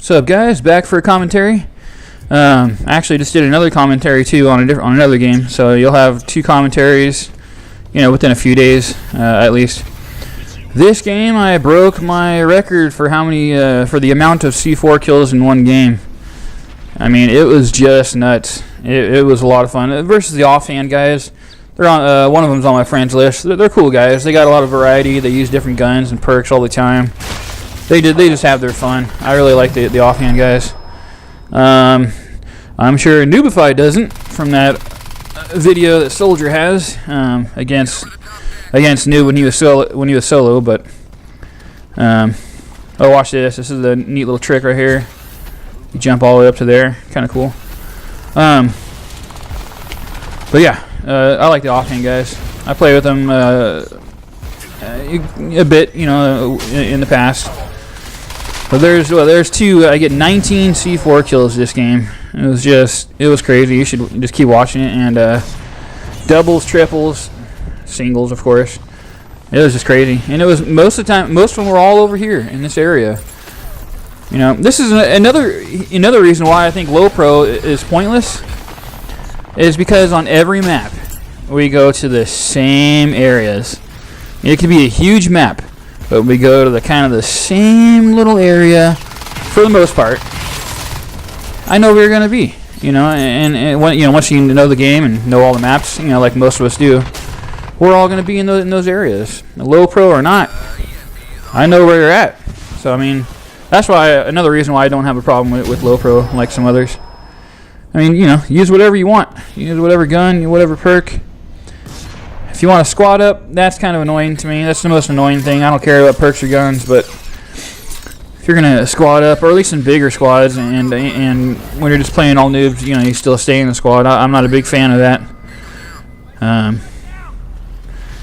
What's up, guys? Back for a commentary. Actually, just did another commentary too on another game, so you'll have 2 commentaries, within a few days at least. This game, I broke my record for how many for the amount of C4 kills in one game. I mean, it was just nuts. It was a lot of fun versus the offhand guys. They're on one of them's on my friends list. They're cool guys. They got a lot of variety. They use different guns and perks all the time. They just have their fun. I really like the offhand guys. I'm sure Noobify doesn't from that video that Soldier has against Noob when he was solo. But oh, watch this. This is a neat little trick right here. You jump all the way up to there. Kind of cool. But yeah, I like the offhand guys. I play with them a bit, in the past. But there's 2. I get 19 C4 kills this game. It was crazy. You should just keep watching it. And doubles, triples, singles, of course. It was just crazy. And it was most of them were all over here in this area. This is another reason why I think low pro is pointless. Is because on every map we go to the same areas. It could be a huge map, but we go to the same little area for the most part. I know where you're gonna be, and once you know the game and know all the maps, like most of us do, we're all gonna be in those areas, low pro or not. I know where you're at, so I mean, that's why another reason why I don't have a problem with low pro like some others. I mean, use whatever you want. Use whatever gun, whatever perk. If you want to squad up, that's kind of annoying to me. That's the most annoying thing. I don't care about perks or guns, but if you're going to squad up, or at least in bigger squads, and when you're just playing all noobs, you still stay in the squad. I'm not a big fan of that.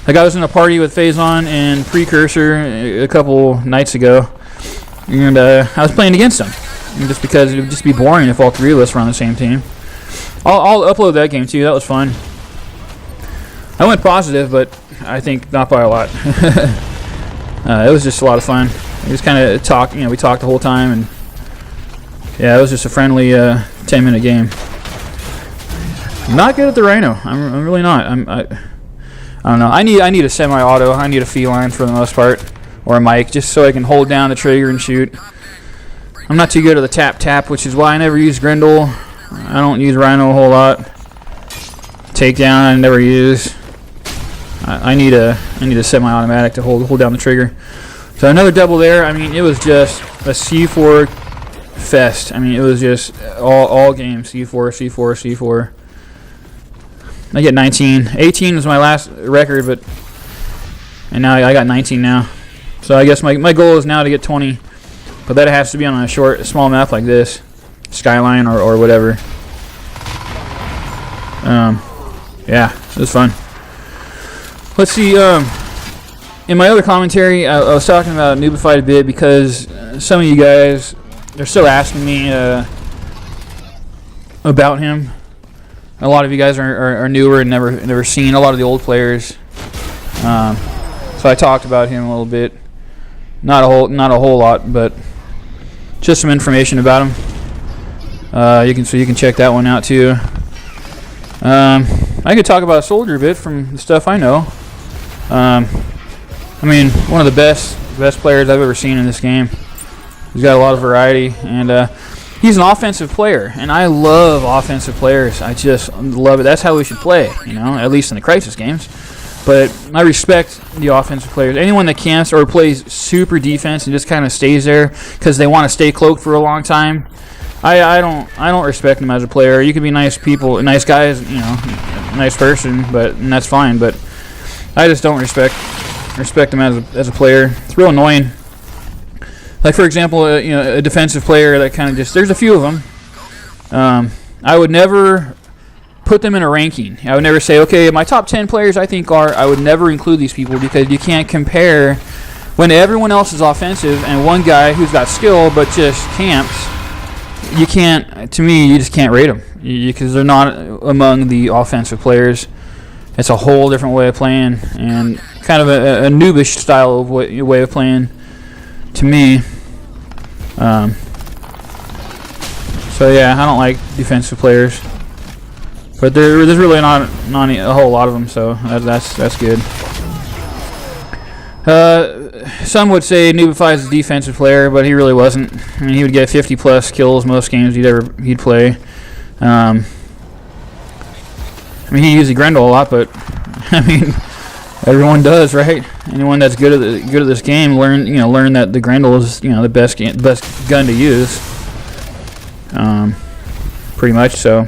Like I was in a party with Faison and Precursor a couple nights ago, and I was playing against them. Just because it would just be boring if all 3 of us were on the same team. I'll upload that game too. That was fun. I went positive, but I think not by a lot. It was just a lot of fun. We just kind of talked. We talked the whole time, and yeah, it was just a friendly 10-minute game. I'm not good at the Rhino. I'm really not. I don't know. I need a semi-auto. I need a feline for the most part, or a mic, just so I can hold down the trigger and shoot. I'm not too good at the tap, which is why I never use Grendel. I don't use Rhino a whole lot. Takedown I never use. I need a semi-automatic to hold down the trigger. So another double there. I mean, it was just a C4 fest. I mean, it was just all games C4. I get 19. 18 was my last record, and now I got 19 now. So I guess my goal is now to get 20. But that has to be on a small map like this, Skyline or whatever. Yeah, it was fun. Let's see. In my other commentary, I was talking about Noobify a bit because some of you guys are still asking me about him. A lot of you guys are newer and never seen a lot of the old players. So I talked about him a little bit. Not a whole lot, but just some information about him. You can check that one out too. I could talk about Soldier a bit from the stuff I know. I mean, one of the best players I've ever seen in this game. He's got a lot of variety, and he's an offensive player, and I love offensive players. I just love it. That's how we should play, at least in the Crysis games. But I respect the offensive players. Anyone that camps or plays super defense and just kind of stays there because they want to stay cloaked for a long time, I don't respect them as a player. You can be nice people, nice guys, nice person, and that's fine. But I just don't respect them as a player. It's real annoying. Like for example, a defensive player that kind of just, there's a few of them. I would never put them in a ranking. I would never say, okay, my top 10 players I think I would never include these people because you can't compare when everyone else is offensive and one guy who's got skill but just camps. You just can't rate them because they're not among the offensive players. It's a whole different way of playing and kind of a noobish style of way of playing to me. So yeah, I don't like defensive players, but there's really not a whole lot of them. So that's good. Some would say Noobify is a defensive player, but he really wasn't. I mean, he would get 50 plus kills most games he'd play. I mean, he used Grendel a lot, but I mean, everyone does, right? Anyone that's good at this game learn that the Grendel is the best gun to use. Pretty much. So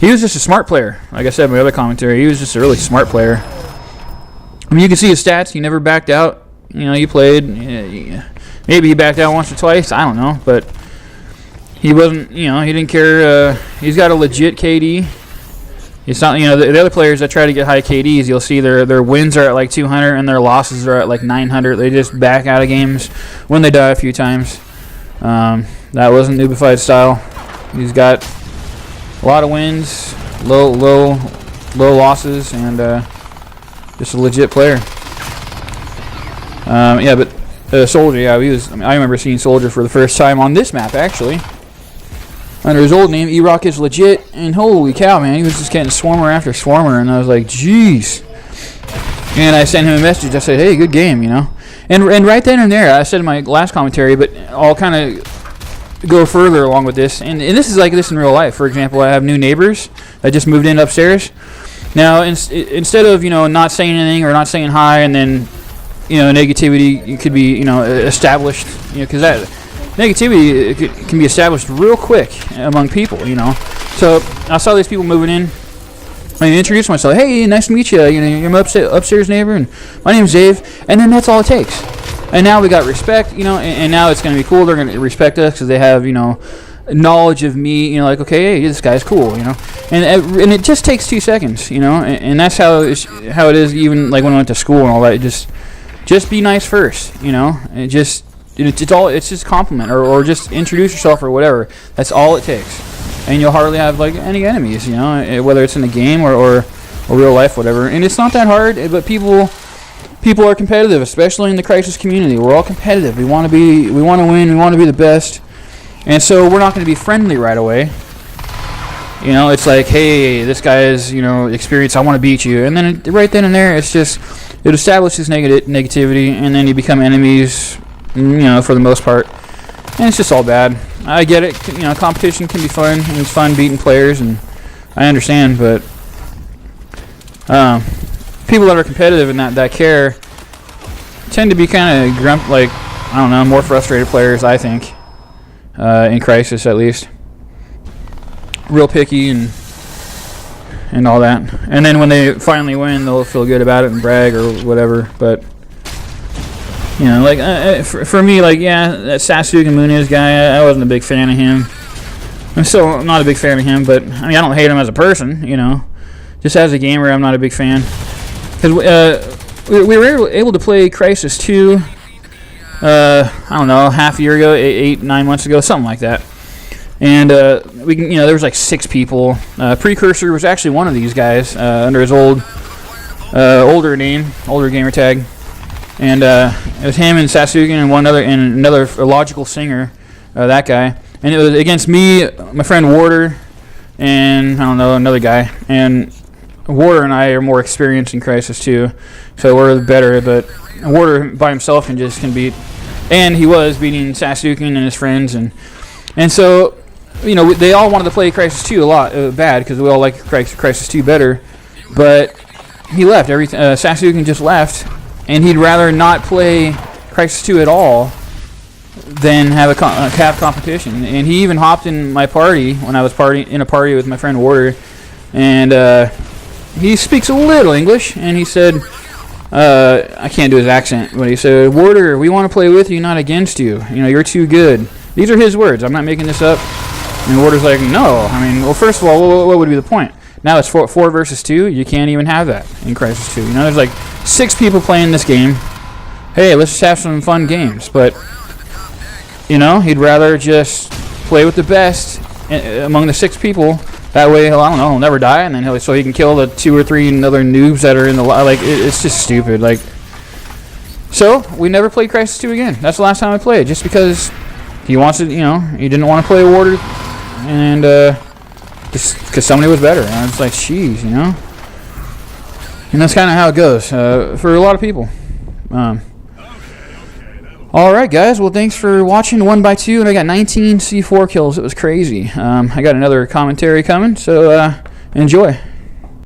he was just a smart player. Like I said in my other commentary, he was just a really smart player. I mean, you can see his stats. He never backed out. He played. Maybe he backed out once or twice. I don't know, but he wasn't. He didn't care. He's got a legit KD. It's not. The other players that try to get high KDs, you'll see their wins are at like 200 and their losses are at like 900. They just back out of games when they die a few times. That wasn't Noobify's style. He's got a lot of wins, low losses, and just a legit player. Yeah, but Soldier, yeah, I remember seeing Soldier for the first time on this map, actually. Under his old name, E-Rock is legit, and holy cow, man, he was just getting swarmer after swarmer, and I was like, jeez. And I sent him a message. I said, hey, good game, And right then and there, I said in my last commentary, but I'll kind of go further along with this. And this is like this in real life. For example, I have new neighbors that just moved in upstairs. Now, instead of not saying anything or not saying hi, and then negativity could be established, because that negativity can be established real quick among people, So I saw these people moving in. I introduced myself. Hey, nice to meet you. You're my upstairs neighbor, and my name's Dave. And then that's all it takes. And now we got respect, and now it's going to be cool. They're going to respect us because they have, knowledge of me. Like, okay, hey, this guy's cool, And it just takes 2 seconds, And that's how it is. Even like when I went to school and all that. Just be nice first, And just it's just compliment or just introduce yourself or whatever. That's all it takes. And you'll hardly have like any enemies, whether it's in a game or real life, whatever. And it's not that hard, but people are competitive, especially in the Crysis community. We're all competitive. We want to win. We want to be the best. And so we're not going to be friendly right away. It's like, hey, this guy is experienced. I want to beat you. And then right then and there, it establishes negativity, and then you become enemies. For the most part, and it's just all bad. I get it. Competition can be fun, and it's fun beating players, and I understand. But people that are competitive and that care tend to be kind of more frustrated players. I think in Crysis at least, real picky and all that. And then when they finally win, they'll feel good about it and brag or whatever. But for me, that Sasuke and Muniz guy, I wasn't a big fan of him. I'm still not a big fan of him, but I don't hate him as a person, Just as a gamer, I'm not a big fan. Because we were able to play Crysis 2, I don't know, half a year ago, 8-9 months ago, something like that. And there was like 6 people. Precursor was actually one of these guys under his older gamer tag. And it was him and Sasuke and another logical singer, that guy. And it was against me, my friend Warder, and I don't know, another guy. And Warder and I are more experienced in Crysis 2, so we're better. But Warder by himself can beat, and he was beating Sasuke and his friends, and so they all wanted to play Crysis 2 a lot, bad because we all like Crysis 2 better. But he left. Sasuke just left. And he'd rather not play Crysis 2 at all than have competition. And he even hopped in my party when I was in a party with my friend Warder. And he speaks a little English. And he said, I can't do his accent, but he said, Warder, we want to play with you, not against you. You're too good. These are his words. I'm not making this up. And Warder's like, no. First of all, what would be the point? Now it's 4 versus 2. You can't even have that in Crysis 2. There's like 6 people playing this game. Hey, let's just have some fun games. But, he'd rather just play with the best among the 6 people. That way, he'll never die, and then he can kill the 2 or 3 other noobs that are in the it's just stupid. So we never played Crysis 2 again. That's the last time I played, just because he wants it. He didn't want to play Warder and just because somebody was better. And I was like, jeez, you know. And that's kind of how it goes for a lot of people. All right, guys. Well, thanks for watching 1x2, and I got 19 C4 kills. It was crazy. I got another commentary coming, so enjoy.